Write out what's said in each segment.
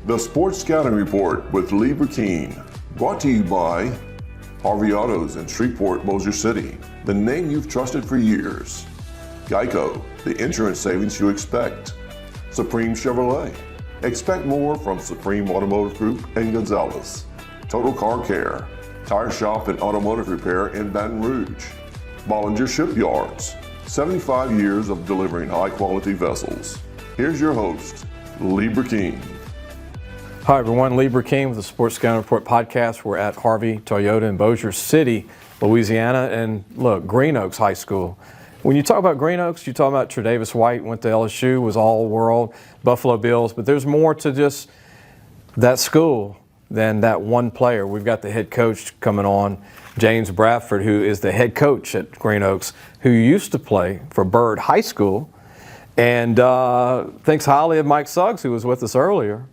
The Sports Scouting Report with Lee Burkeen, brought to you by Harvey Autos in Shreveport, Bossier City, the name you've trusted for years. Geico, the insurance savings you expect. Supreme Chevrolet, expect more from Supreme Automotive Group and Gonzalez. Total Car Care, tire shop and automotive repair in Baton Rouge. Bollinger Shipyards, 75 years of delivering high-quality vessels. Here's your host, Lee Burkeen. Hi everyone, Lee Burkeen with the Sports Scouting Report podcast. We're at Harvey Toyota in Bossier City, Louisiana, and look, Green Oaks High School. When you talk about Green Oaks, you talk about Tre'Davious White, went to LSU, was all-world, Buffalo Bills, but there's more to just that school than that one player. We've got the head coach coming on, James Bradford, who is the head coach at Green Oaks, who used to play for Byrd High School, and thinks highly of Mike Suggs, who was with us earlier,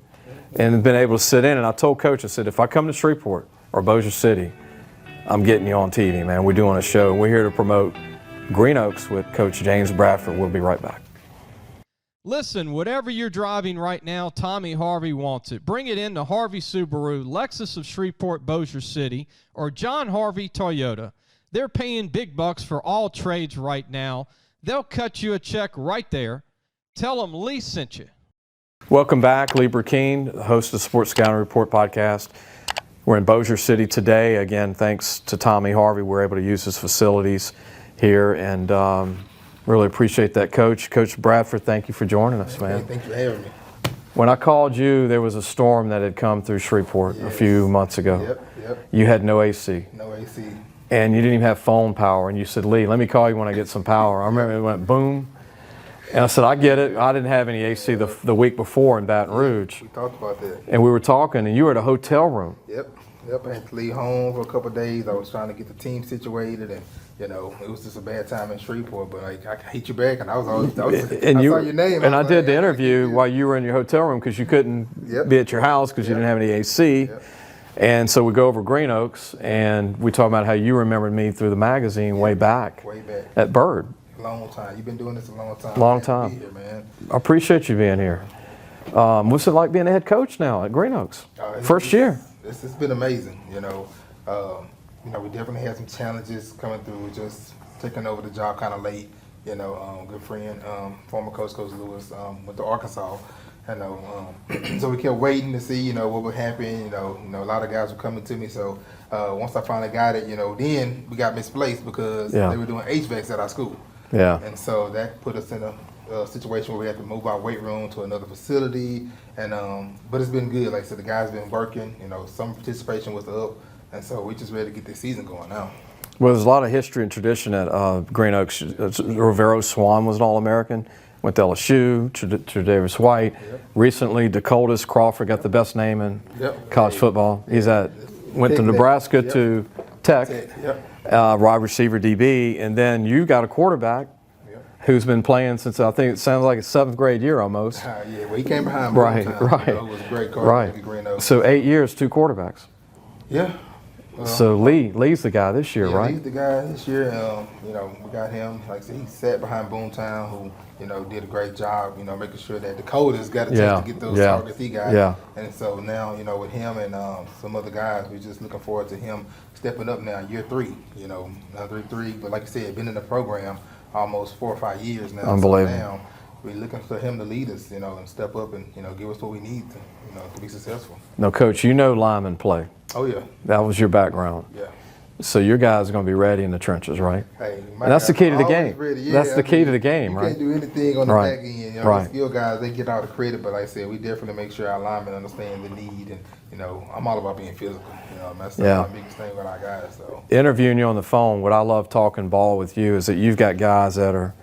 and been able to sit in. And I told Coach, I said, if I come to Shreveport or Bossier City, I'm getting you on TV, man. We're doing a show, and we're here to promote Green Oaks with Coach James Bradford. We'll be right back. Listen, whatever you're driving right now, Tommy Harvey wants it. Bring it in to Harvey Subaru, Lexus of Shreveport, Bossier City, or John Harvey Toyota. They're paying big bucks for all trades right now. They'll cut you a check right there. Tell them Lee sent you. Welcome back, Lee Burkeen, host of the Sports Scouting Report podcast. We're in Bossier City today. Again, thanks to Tommy Harvey, we're able to use his facilities here, and really appreciate that, Coach. Coach Bradford, thank you for joining us, man. Thank you for having me. When I called you, there was a storm that had come through Shreveport a few months ago. Yep. You had no AC. No AC. And you didn't even have phone power, and you said, Lee, let me call you when I get some power. I remember it went boom. And I said, I get it. I didn't have any AC the week before in Baton Rouge. We talked about that. And we were talking, and you were at a hotel room. Yep. I had to leave home for a couple of days. I was trying to get the team situated, and it was just a bad time in Shreveport. But I hit you back, and I saw your name. And I did the interview while you were in your hotel room because you couldn't be at your house because you didn't have any AC. Yep. And so we go over Green Oaks, and we talk about how you remembered me through the magazine way back at Byrd. Long time. You've been doing this a long time. Long time. Here, man. I appreciate you being here. What's it like being a head coach now at Green Oaks? First year. It's been amazing. We definitely had some challenges coming through, just taking over the job kind of late. Good friend, former Coach Lewis, went to Arkansas. So we kept waiting to see, what would happen. A lot of guys were coming to me. So once I finally got it, then we got misplaced because they were doing HVACs at our school. Yeah. And so that put us in a situation where we had to move our weight room to another facility. And but it's been good. Like I said, the guys been working. Some participation was up, and so we just ready to get this season going now. Well, there's a lot of history and tradition at Green Oaks. Rivero Swan was an All-American. Went to LSU, Tre'Davious White. Yep. Recently, Dakotas Crawford got the best name in college football. Went to Nebraska to Tech, wide receiver DB, and then you got a quarterback who's been playing since I think it sounds like his 7th grade year almost. He came behind me. Right. It was a great quarterback at Green Oaks. So 8 years, 2 quarterbacks. Yeah. So Lee's the guy this year, right? Lee's the guy this year. We got him. Like I said, he sat behind Boomtown, who did a great job. Making sure that Dakota's got a chance to get those targets he got. Yeah. And so now, with him and some other guys, we're just looking forward to him stepping up now, year 3. Another 3. But like I said, been in the program almost 4 or 5 years now. Unbelievable. So now we're looking for him to lead us, and step up and give us what we need to be successful. No, Coach, linemen play. Oh yeah. That was your background. Yeah. So your guys are going to be ready in the trenches, right? Hey, and that's the key to the game. That's the key to the game, right? You can't do anything on the back end. Right. The skill guys, they get all the credit, but like I said, we definitely make sure our linemen understand the need. And, I'm all about being physical. That's the biggest thing with our guys. So interviewing you on the phone, what I love talking ball with you is that you've got guys that are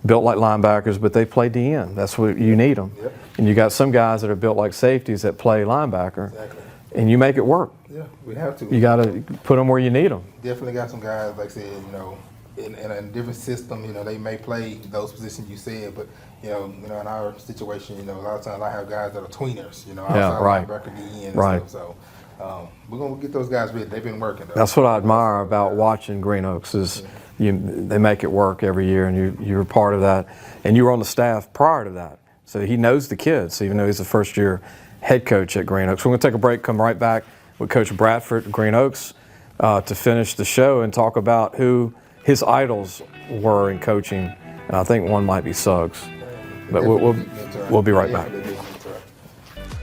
built like linebackers, but they play DN. That's what you need them. Yep. And you got some guys that are built like safeties that play linebacker. Exactly. And you make it work. Yeah, we have to. You got to put them where you need them. Definitely got some guys, like I said, in a different system, they may play those positions you said, but in our situation, a lot of times I have guys that are tweeners, outside linebacker, DN, and stuff. So we're gonna get those guys ready. They've been working. That's what I admire about watching Green Oaks is they make it work every year, and you were part of that, and you were on the staff prior to that, so he knows the kids, even though he's a first-year head coach at Green Oaks. We're going to take a break, come right back with Coach Bradford at Green Oaks to finish the show and talk about who his idols were in coaching. And I think one might be Suggs. But we'll be right back.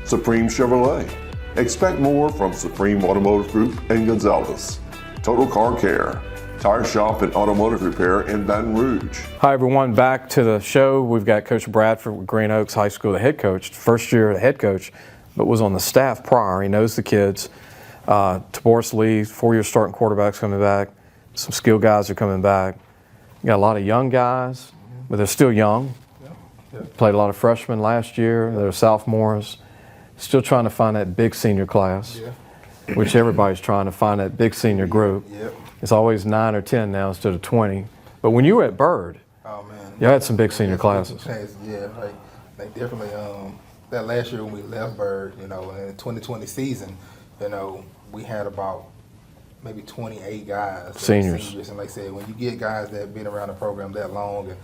Supreme Chevrolet. Expect more from Supreme Automotive Group in Gonzales. Total Car Care. Tire shop and automotive repair in Baton Rouge. Hi everyone, back to the show. We've got Coach Bradford with Green Oaks High School, the head coach, first year head coach, but was on the staff prior. He knows the kids. Taboris Lee, 4-year starting quarterbacks coming back. Some skill guys are coming back. You got a lot of young guys, but they're still young. Played a lot of freshmen last year. They're sophomores. Still trying to find that big senior class, which everybody's trying to find that big senior group. It's always 9 or 10 now instead of 20. But when you were at Byrd, you had some big senior classes. Yeah, like definitely. That last year when we left Byrd, in the 2020 season, we had about maybe 28 guys. Seniors. And like I said, when you get guys that have been around the program that long and,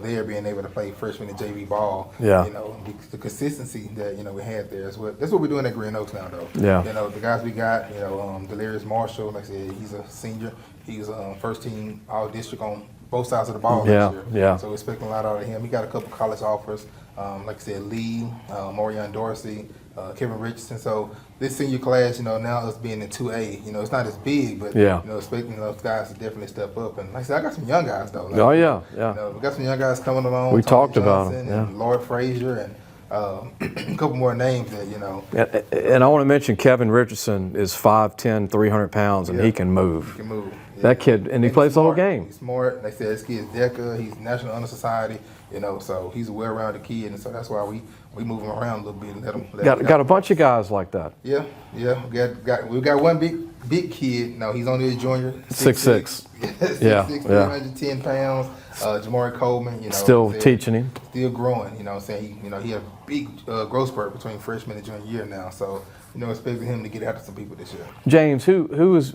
they're being able to play freshman and JV ball, the consistency that, we had there is that's what we're doing at Green Oaks now, though. The guys we got, Delirious Marshall, like I said, he's a senior. He's first team all-district on both sides of the ball this year. So we're expecting a lot out of him. He got a couple college offers. Like I said, Lee, Morion Dorsey, Kevin Richardson. So this senior class, now us being in 2A, it's not as big, but expecting those guys to definitely step up. And like I said, I got some young guys though. We got some young guys coming along. We Tony talked Johnson about them. And Lloyd Frazier and a couple more names that And I want to mention Kevin Richardson is 5'10", 300 pounds, and he can move. He can move. That kid, and he plays the whole game. He's smart. Like I said, this kid's DECA. He's National Honor Society. So he's a well-rounded kid, and so that's why we move him around a little bit and let him. Got a bunch of guys like that. Yeah. We got one big kid. No, he's only a junior. 6'6". 6'6", 310 pounds. Jamari Coleman. Still teaching him. Still growing. He had a big growth spurt between freshman and junior year now. So. Expecting him to get after some people this year. James, who was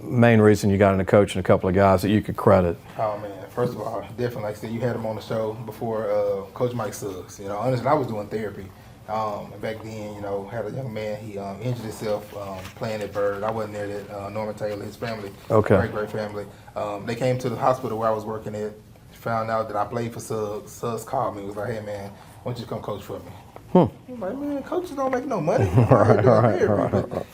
main reason you got into coaching a couple of guys that you could credit? Oh man, first of all, definitely like I said, you had him on the show before Coach Mike Suggs. Honestly, I was doing therapy. And back then, had a young man, he injured himself playing at Byrd. I wasn't there that Norman Taylor, his family, great family. They came to the hospital where I was working at, found out that I played for Suggs. Suggs called me, was like, hey man, why don't you come coach for me? I'm like, man, coaches don't make no money. But,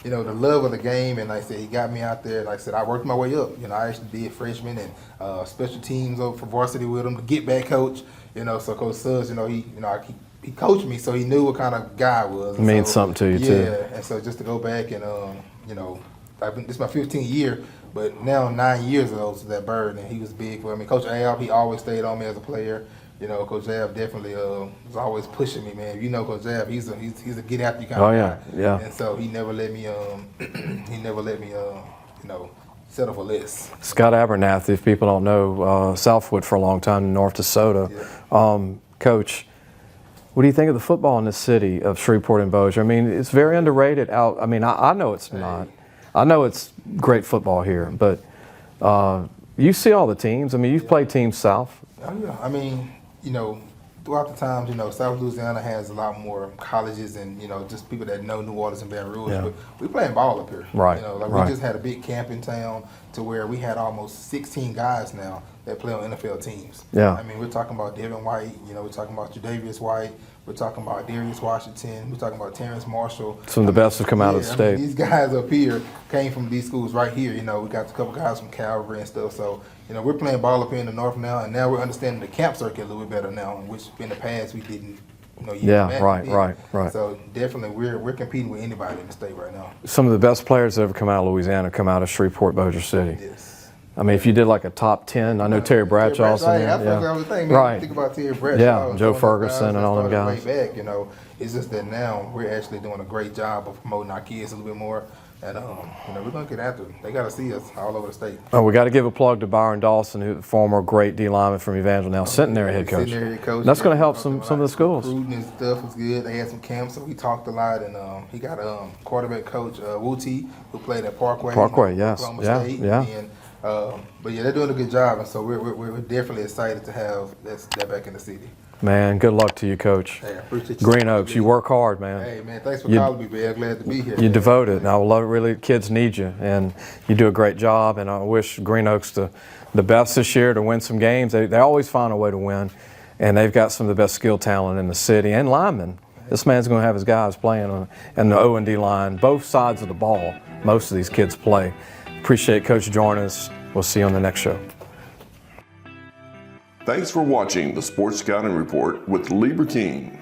the love of the game, and like I said, he got me out there. Like I said, I worked my way up. I actually did freshman and special teams over for varsity with him, to get back coach. So Coach Suggs, he coached me, so he knew what kind of guy I was. It means something to you too. Yeah, and so just to go back and this is my 15th year, but now 9 years ago to that Bird, and he was big for me. Coach Ab, he always stayed on me as a player. Coach Ab definitely was always pushing me, man. Coach Ab, he's a get after you kind of guy. Yeah. And so he never let me settle for less. Scott Abernathy, if people don't know, Southwood for a long time in North Dakota. Coach, what do you think of the football in the city of Shreveport and Bossier? I mean, it's very underrated out. I mean, I know it's not. I know it's great football here, but you see all the teams. I mean, you've played teams south. Oh, yeah. I mean, throughout the times, South Louisiana has a lot more colleges and, just people that know New Orleans and Baton Rouge. But we playing ball up here. Right. We just had a big camp in town to where we had almost 16 guys now that play on NFL teams. Yeah. I mean, we're talking about Devin White, we're talking about Jadavius White, we're talking about Darius Washington, we're talking about Terrence Marshall. Some of the best have come out of the state. These guys up here came from these schools right here. We got a couple guys from Calvary and stuff. So, we're playing ball up here in the north now, and now we're understanding the camp circuit a little bit better now, which in the past we didn't. Right. So definitely, we're competing with anybody in the state right now. Some of the best players that ever come out of Louisiana come out of Shreveport, Bossier City. Yes. I mean, if you did like a top 10, I know Terry Bradshaw's in there. I was thinking, man, think about Terry Bradshaw. Yeah, Joe Ferguson and all them guys. Way back, it's just that now we're actually doing a great job of promoting our kids a little bit more. And, we're going to get after them. They got to see us all over the state. Oh, we got to give a plug to Byron Dawson, who former great D lineman from Evangel, now sitting there head coach. That's going to help some of the schools. Recruiting and stuff was good. They had some camps, so we talked a lot. And he got a quarterback coach, Wooty, who played at Parkway. Oklahoma State. And, but yeah, they're doing a good job, and so we're definitely excited to have that back in the city. Man, good luck to you, Coach. Hey, I appreciate you. Green Oaks, you work hard, man. Hey, man, thanks for You- calling me, man. Glad to be here. You're devoted, and I love it. Really, kids need you, and you do a great job. And I wish Green Oaks the best this year to win some games. They always find a way to win, and they've got some of the best skill talent in the city and linemen. This man's going to have his guys playing on the O&D line, both sides of the ball. Most of these kids play. Appreciate Coach joining us. We'll see you on the next show. Thanks for watching the Sports Scouting Report with Lieber King.